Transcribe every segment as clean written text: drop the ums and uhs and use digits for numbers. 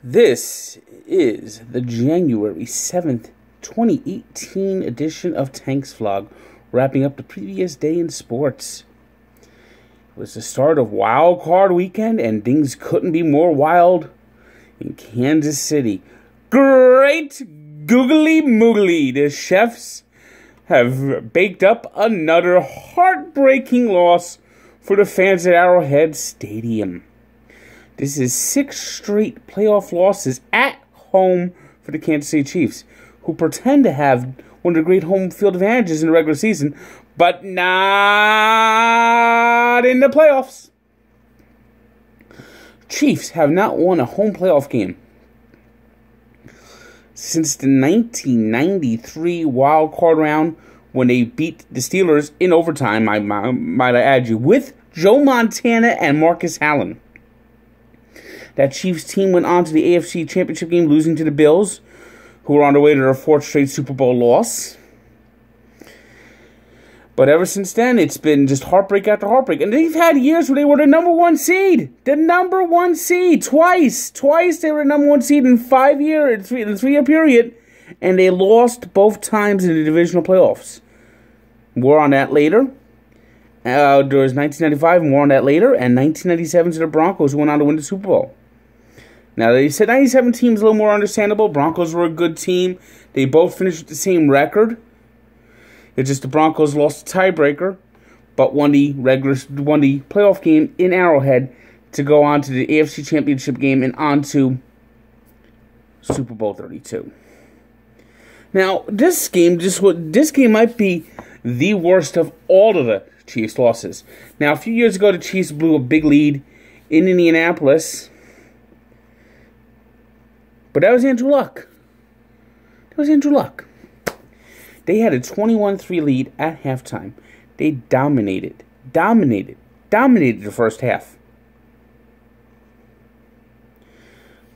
This is the January 7th, 2018 edition of Tank's Vlog, wrapping up the previous day in sports. It was the start of Wild Card Weekend, and things couldn't be more wild in Kansas City. Great googly moogly, the Chefs have baked up another heartbreaking loss for the fans at Arrowhead Stadium. This is 6 straight playoff losses at home for the Kansas City Chiefs, who pretend to have one of the great home field advantages in the regular season, but not in the playoffs. Chiefs have not won a home playoff game since the 1993 wild card round, when they beat the Steelers in overtime, might I add you, with Joe Montana and Marcus Allen. That Chiefs team went on to the AFC Championship game, losing to the Bills, who were on their way to their 4th straight Super Bowl loss. But ever since then, it's been just heartbreak after heartbreak. And they've had years where they were the number 1 seed. The number 1 seed. Twice they were the number 1 seed in 5 years, in a 3-year period. And they lost both times in the divisional playoffs. More on that later. There was 1995, more on that later. And 1997 to the Broncos, who went on to win the Super Bowl. Now, they said 97 team's a little more understandable. Broncos were a good team. They both finished with the same record. It's just the Broncos lost the tiebreaker, but won the playoff game in Arrowhead to go on to the AFC Championship game and on to Super Bowl 32. Now, this game might be the worst of all of the Chiefs' losses. Now, a few years ago, the Chiefs blew a big lead in Indianapolis. But that was Andrew Luck. They had a 21-3 lead at halftime. They dominated the first half.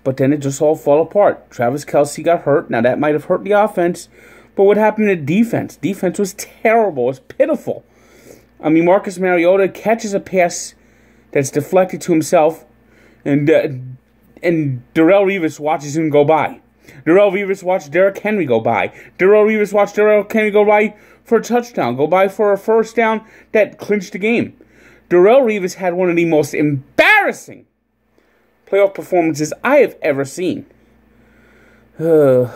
But then it just all fell apart. Travis Kelce got hurt. Now, that might have hurt the offense. But what happened to defense? Defense was terrible. It was pitiful. I mean, Marcus Mariota catches a pass that's deflected to himself, and Darrelle Revis watches him go by. Darrelle Revis watched Derrick Henry go by. Darrelle Revis watched Derrick Henry go by for a touchdown, go by for a first down that clinched the game. Darrelle Revis had one of the most embarrassing playoff performances I have ever seen. Fail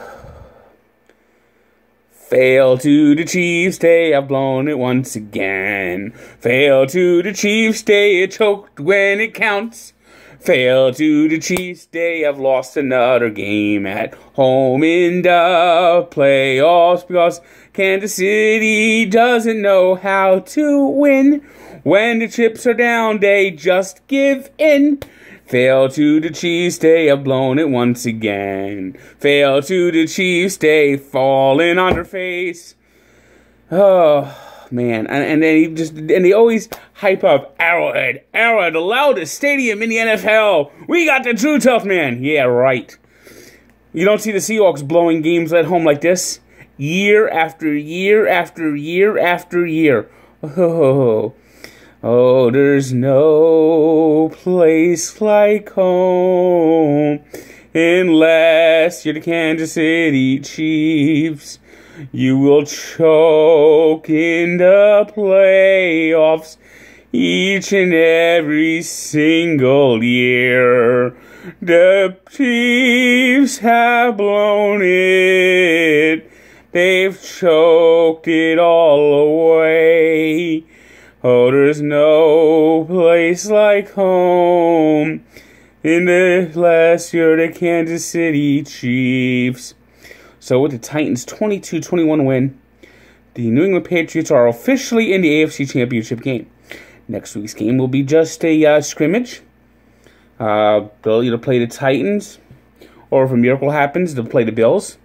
to the Chiefs, they have blown it once again. Fail to the Chiefs, they choked when it counts. Fail to the Chiefs, they have lost another game at home in the playoffs because Kansas City doesn't know how to win. When the chips are down, they just give in. Fail to the Chiefs, they have blown it once again. Fail to the Chiefs, they fallen on their face. Oh, man. And they always hype up Arrowhead, the loudest stadium in the NFL. We got the true tough man. Yeah, right. You don't see the Seahawks blowing games at home like this year after year after year after year. Oh, there's no place like home unless you're the Kansas City Chiefs. You will choke in the playoffs each and every single year. The Chiefs have blown it. They've choked it all away. Oh, there's no place like home unless you're the Kansas City Chiefs. So with the Titans' 22-21 win, the New England Patriots are officially in the AFC Championship game. Next week's game will be just a scrimmage. They'll either play the Titans, or if a miracle happens, they'll play the Bills.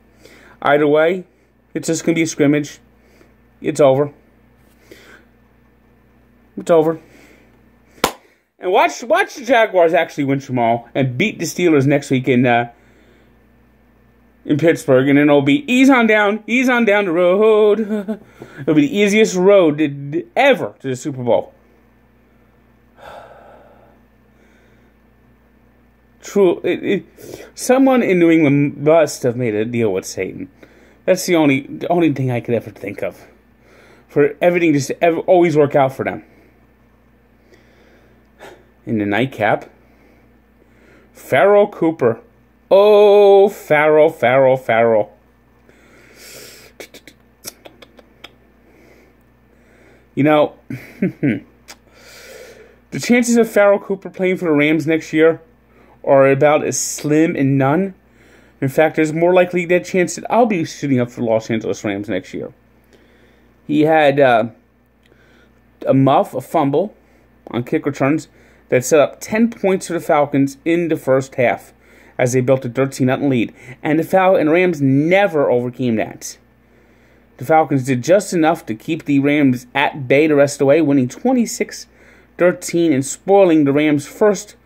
Either way, it's just going to be a scrimmage. It's over. It's over. And watch the Jaguars actually win tomorrow and beat the Steelers next week in Pittsburgh, and then it'll be ease on down the road. It'll be the easiest road ever to the Super Bowl. Someone in New England must have made a deal with Satan. That's the only thing I could ever think of. For everything just to always work out for them. In the nightcap, Pharoh Cooper. Oh, Pharoh. You know, the chances of Pharoh Cooper playing for the Rams next year are about as slim and none. In fact, there's more likely that chance that I'll be suiting up for the Los Angeles Rams next year. He had a fumble on kick returns that set up 10 points for the Falcons in the first half as they built a 13-0 lead. And the Rams never overcame that. The Falcons did just enough to keep the Rams at bay the rest of the way, winning 26-13 and spoiling the Rams' first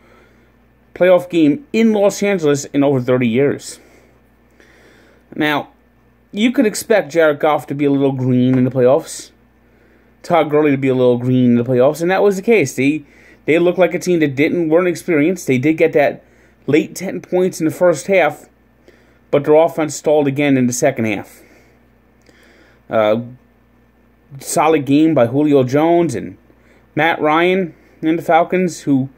playoff game in Los Angeles in over 30 years. Now, you could expect Jared Goff to be a little green in the playoffs, Todd Gurley to be a little green in the playoffs, and that was the case. They looked like a team that weren't experienced. They did get that late 10 points in the first half, but their offense stalled again in the second half. Solid game by Julio Jones and Matt Ryan and the Falcons, who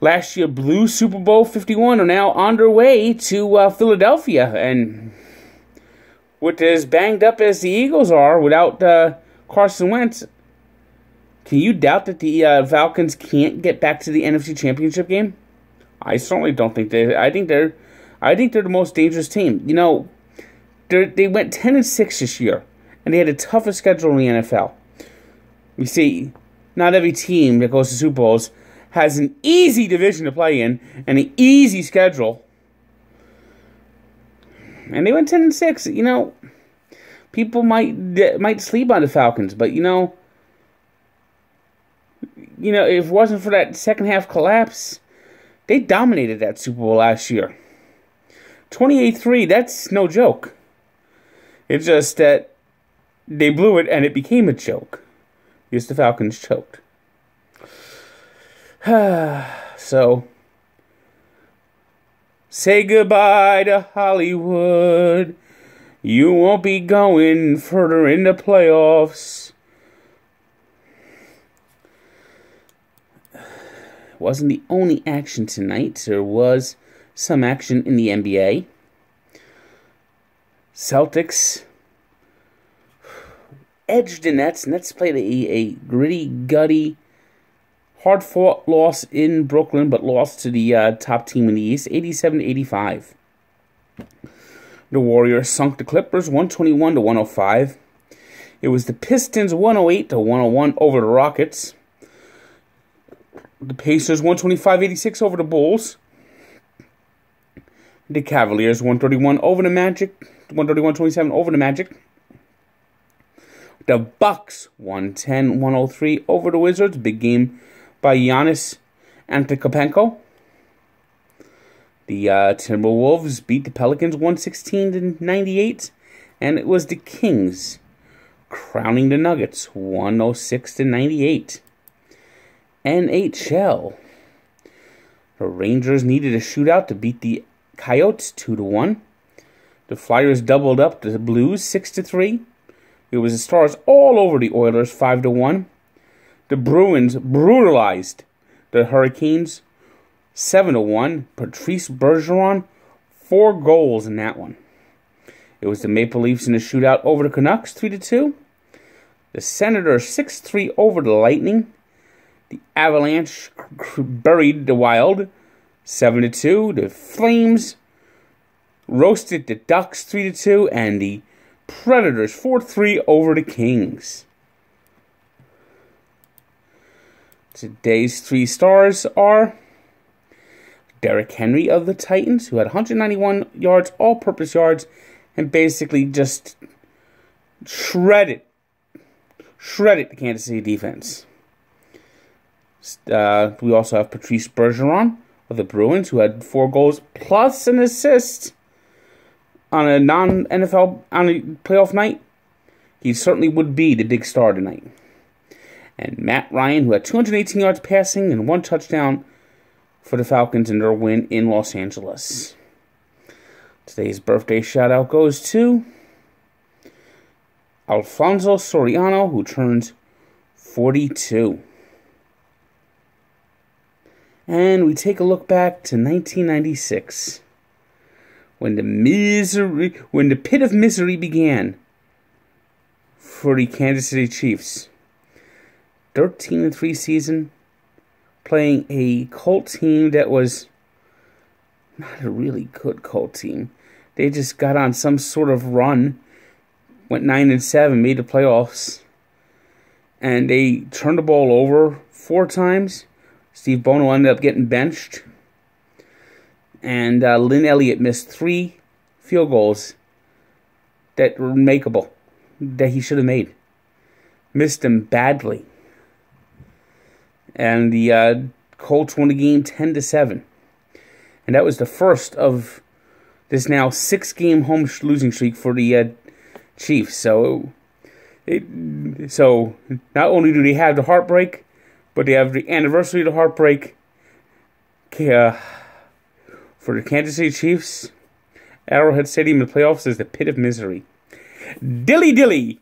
last year blew Super Bowl 51, are now on their way to Philadelphia. And with as banged up as the Eagles are without Carson Wentz, can you doubt that the Falcons can't get back to the NFC Championship game? I certainly don't think they. I think they're the most dangerous team. You know, they went 10-6 this year, and they had the toughest schedule in the NFL. You see, not every team that goes to Super Bowls has an easy division to play in and an easy schedule. And they went 10-6. You know, people might sleep on the Falcons, but you know, if it wasn't for that second half collapse, they dominated that Super Bowl last year. 28-3, that's no joke. It's just that they blew it and it became a joke because the Falcons choked. So, say goodbye to Hollywood. You won't be going further in the playoffs. Wasn't the only action tonight. There was some action in the NBA. Celtics edged the Nets. Nets played a gritty, gutty, hard-fought loss in Brooklyn, but lost to the top team in the East, 87-85. The Warriors sunk the Clippers, 121-105. It was the Pistons, 108-101 over the Rockets. The Pacers, 125-86 over the Bulls. The Cavaliers, 131 over the Magic, 131-27 over the Magic. The Bucks, 110-103 over the Wizards. Big game by Giannis Antetokounmpo. The Timberwolves beat the Pelicans 116-98, and it was the Kings crowning the Nuggets 106-98. NHL. The Rangers needed a shootout to beat the Coyotes 2-1. The Flyers doubled up the Blues 6-3. It was the Stars all over the Oilers 5-1. The Bruins brutalized the Hurricanes 7-1. Patrice Bergeron, 4 goals in that one. It was the Maple Leafs in a shootout over the Canucks 3-2. The Senators 6-3 over the Lightning. The Avalanche buried the Wild 7-2. The Flames roasted the Ducks 3-2, and the Predators 4-3 over the Kings. Today's 3 stars are Derrick Henry of the Titans, who had 191 yards, all-purpose yards, and basically just shredded the Kansas City defense. We also have Patrice Bergeron of the Bruins, who had 4 goals plus an assist on a non-NFL on a playoff night. He certainly would be the big star tonight. And Matt Ryan, who had 218 yards passing and 1 touchdown, for the Falcons in their win in Los Angeles. Today's birthday shout-out goes to Alfonso Soriano, who turns 42. And we take a look back to 1996, when the pit of misery began for the Kansas City Chiefs. 13-3 season, playing a Colt team that was not a really good Colt team. They just got on some sort of run, went 9-7, made the playoffs, and they turned the ball over 4 times. Steve Bono ended up getting benched, and Lynn Elliott missed 3 field goals that were makeable, that he should have made. Missed them badly. And the Colts won the game 10-7. And that was the first of this now 6-game home losing streak for the Chiefs. So not only do they have the heartbreak, but they have the anniversary of the heartbreak for the Kansas City Chiefs. Arrowhead Stadium in the playoffs is the pit of misery. Dilly dilly!